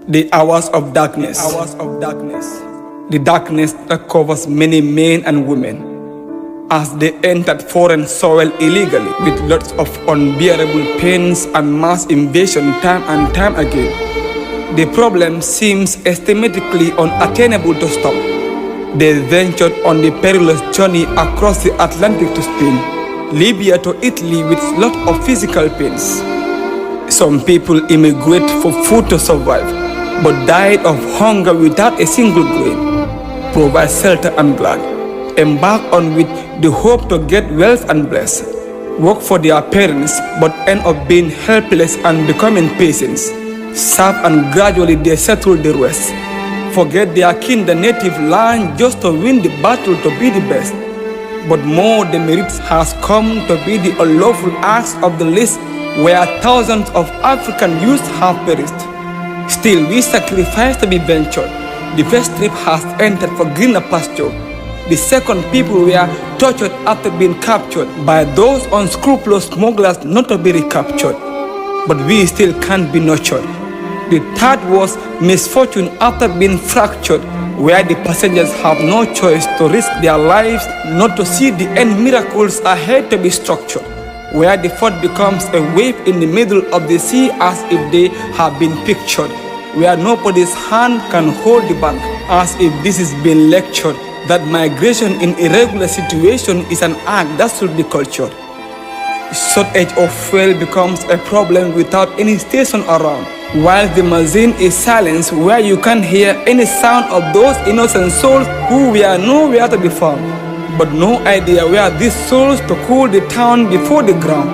The hours of darkness. The darkness that covers many men and women as they entered foreign soil illegally with lots of unbearable pains and mass invasion time and time again. The problem seems estimatically unattainable to stop. They ventured on the perilous journey across the Atlantic to Spain, Libya to Italy with lots of physical pains. Some people immigrate for food to survive, but died of hunger without a single grain. Provide shelter and glad, embark on with the hope to get wealth and bless. Work for their parents, but end up being helpless and becoming peasants. Serve and gradually they settle the rest. Forget their kin, the native land, just to win the battle to be the best. But more demerits has come to be the unlawful acts of the list, where thousands of African youths have perished. Still, we sacrifice to be ventured. The first trip has entered for greener pasture. The second, people were tortured after being captured by those unscrupulous smugglers not to be recaptured. But we still can't be nurtured. The third was misfortune after being fractured, where the passengers have no choice to risk their lives not to see the end miracles ahead to be structured, where the fourth becomes a wave in the middle of the sea as if they have been pictured, where nobody's hand can hold the bank, as if this is being lectured, that migration in irregular situation is an act that should be cultured. Shortage of fuel becomes a problem without any station around, while the machine is silenced, where you can't hear any sound of those innocent souls who were nowhere to be found, but no idea where these souls to cool the town before the ground.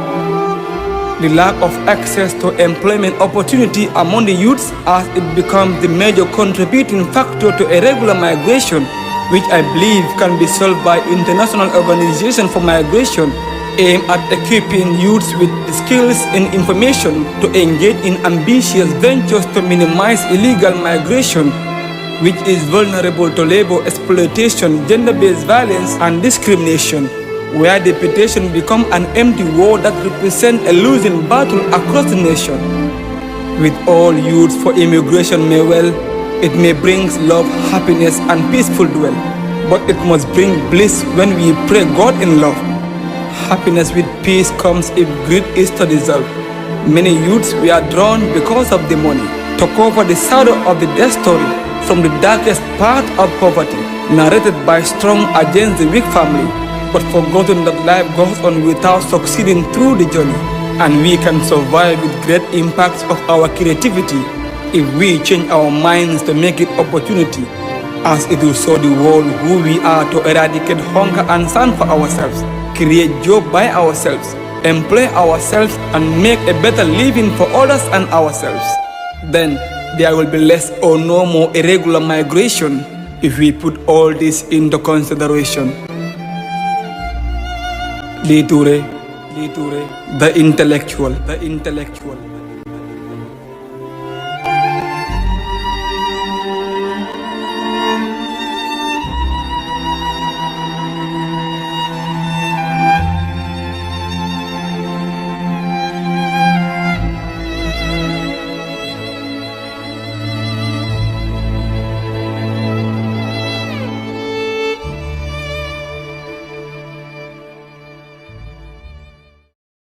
The lack of access to employment opportunity among the youths as it becomes the major contributing factor to irregular migration, which I believe can be solved by International Organization for Migration, aim at equipping youths with the skills and information to engage in ambitious ventures to minimize illegal migration, which is vulnerable to labor exploitation, gender-based violence, and discrimination, where deputation become an empty word that represents a losing battle across the nation. With all youths for immigration may well, it may bring love, happiness, and peaceful dwell, but it must bring bliss when we pray God in love. Happiness with peace comes if greed is to dissolve. Many youths were drawn because of the money to cover the shadow of the death story from the darkest part of poverty, narrated by strong against the weak family, but forgotten that life goes on without succeeding through the journey, and we can survive with great impacts of our creativity if we change our minds to make it opportunity, as it will show the world who we are, to eradicate hunger and stand for ourselves, create job by ourselves, employ ourselves, and make a better living for others and ourselves. Then there will be less or no more irregular migration if we put all this into consideration. Touray, the intellectual.